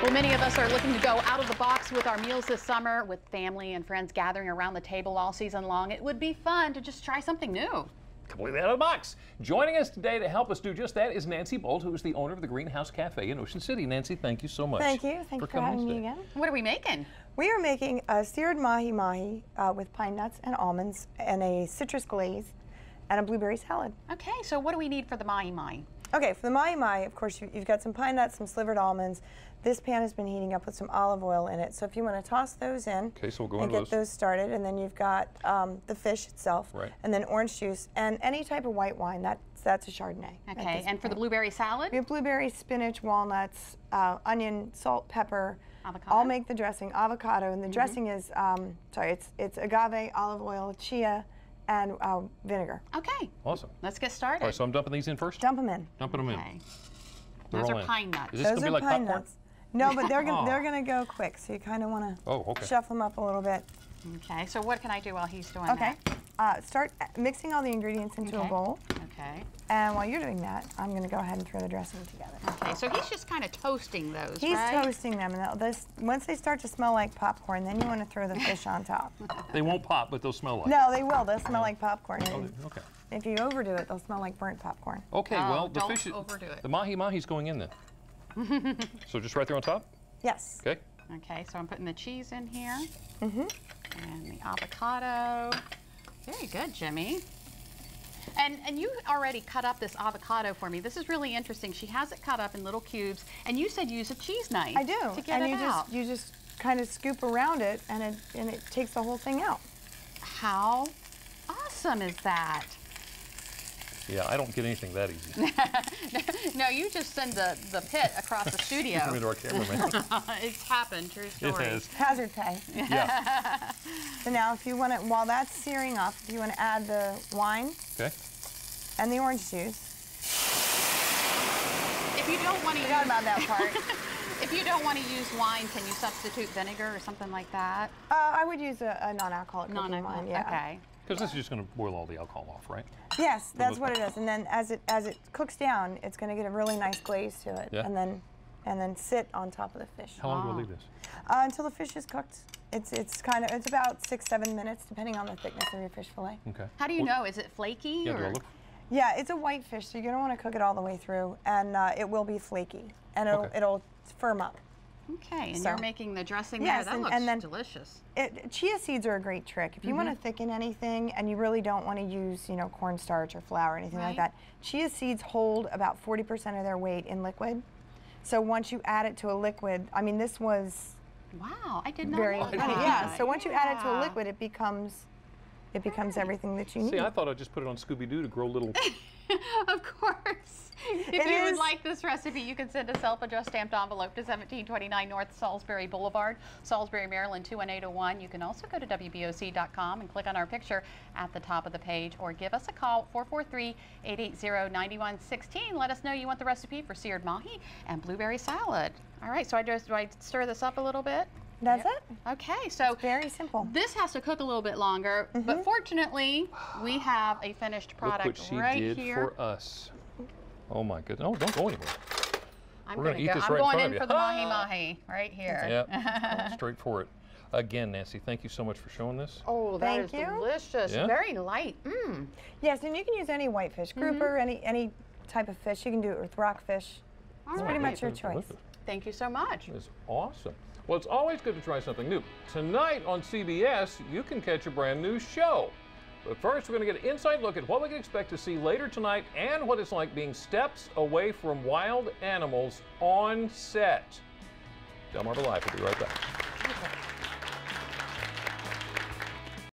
Well, many of us are looking to go out of the box with our meals this summer, with family and friends gathering around the table all season long. It would be fun to just try something new. Completely out of the box. Joining us today to help us do just that is Nancy Bolt, who is the owner of the Greenhouse Cafe in Ocean City. Nancy, thank you so much. Thank you. Thank you for having me again. What are we making? We are making a seared mahi-mahi with pine nuts and almonds and a citrus glaze and a blueberry salad. Okay, so what do we need for the mahi-mahi? Okay, for the mahi-mahi, of course, you've got some pine nuts, some slivered almonds. This pan has been heating up with some olive oil in it, so if you want to toss those in so we'll go and get those started, and then you've got the fish itself, and then orange juice, and any type of white wine. That's a Chardonnay. Okay, and for the blueberry salad? We have blueberries, spinach, walnuts, onion, salt, pepper. Avocado? I'll make the dressing, avocado, and the dressing is, it's agave, olive oil, chia, and vinegar. Okay. Awesome. Let's get started. All right, so I'm dumping these in first? Dump them in. Dumping them in. Those are pine nuts. Is this going to be like pine popcorn? Nuts. No, but they're gonna go quick, so you kind of want to shuffle them up a little bit. Okay, so what can I do while he's doing that? Start mixing all the ingredients into a bowl. Okay. And while you're doing that, I'm going to go ahead and throw the dressing together. Okay, so he's just kind of toasting those, He's toasting them, and once they start to smell like popcorn, then you want to throw the fish on top. They won't pop, but they'll smell like No, they will. They'll smell like popcorn. Okay. If you overdo it, they'll smell like burnt popcorn. Okay, well, the fish, overdo it. The mahi-mahi's going in then. So just right there on top? Yes. Okay. Okay, so I'm putting the cheese in here. And the avocado. Very good, Jimmy. And you already cut up this avocado for me. This is really interesting. She has it cut up in little cubes, and you said use a cheese knife. I do. To get it out. You just kind of scoop around it, and it takes the whole thing out. How awesome is that? Yeah, I don't get anything that easy. No, you just send the pit across the studio. Give me to our cameraman. It's happened, true story. It has. Hazard pay. Yeah. So now, if you want to, while that's searing up, if you want to add the wine and the orange juice. If you don't want to forgot about that part. If you don't want to use wine, can you substitute vinegar or something like that? I would use a non-alcoholic cooking wine. Yeah. Okay. Because this is just going to boil all the alcohol off, right? Yes, that's what it is. And then as it cooks down, it's going to get a really nice glaze to it, and then sit on top of the fish. How long do I leave this? Until the fish is cooked. It's about 6-7 minutes, depending on the thickness of your fish fillet. Okay. How do you know? Is it flaky? Yeah, or? Yeah, it's a white fish, so you're going to want to cook it all the way through, and it will be flaky, and it'll firm up. Okay, and you're making the dressing there. Yes, that looks delicious. Chia seeds are a great trick. If you want to thicken anything and you really don't want to use, cornstarch or flour or anything like that, chia seeds hold about 40% of their weight in liquid. So once you add it to a liquid, I mean, this was wow, I did not know that. Yeah, so once you add it to a liquid, it becomes everything that you need. See, I thought I'd just put it on Scooby-Doo to grow little... Of course. If you would like this recipe, you can send a self-addressed stamped envelope to 1729 North Salisbury Boulevard, Salisbury, Maryland 21801. You can also go to WBOC.com and click on our picture at the top of the page, or give us a call, 443-880-9116. Let us know you want the recipe for seared mahi and blueberry salad. All right, so do I stir this up a little bit? That's it. Okay, so it's very simple. This has to cook a little bit longer, but fortunately, we have a finished product right here. Look what she did for us. Oh my goodness! Oh, don't go anywhere. We're going to eat this right in front of you. I'm going in for the mahi-mahi right here. Yeah, straight for it. Again, Nancy, thank you so much for showing this. Oh, that is delicious. Yeah? Very light. Yes, and you can use any whitefish, grouper, any type of fish. You can do it with rockfish. It's pretty much your choice. Thank you so much. It's awesome. Well, it's always good to try something new. Tonight on CBS, you can catch a brand new show. But first, we're going to get an inside look at what we can expect to see later tonight and what it's like being steps away from wild animals on set. Delmarva Live will be right back.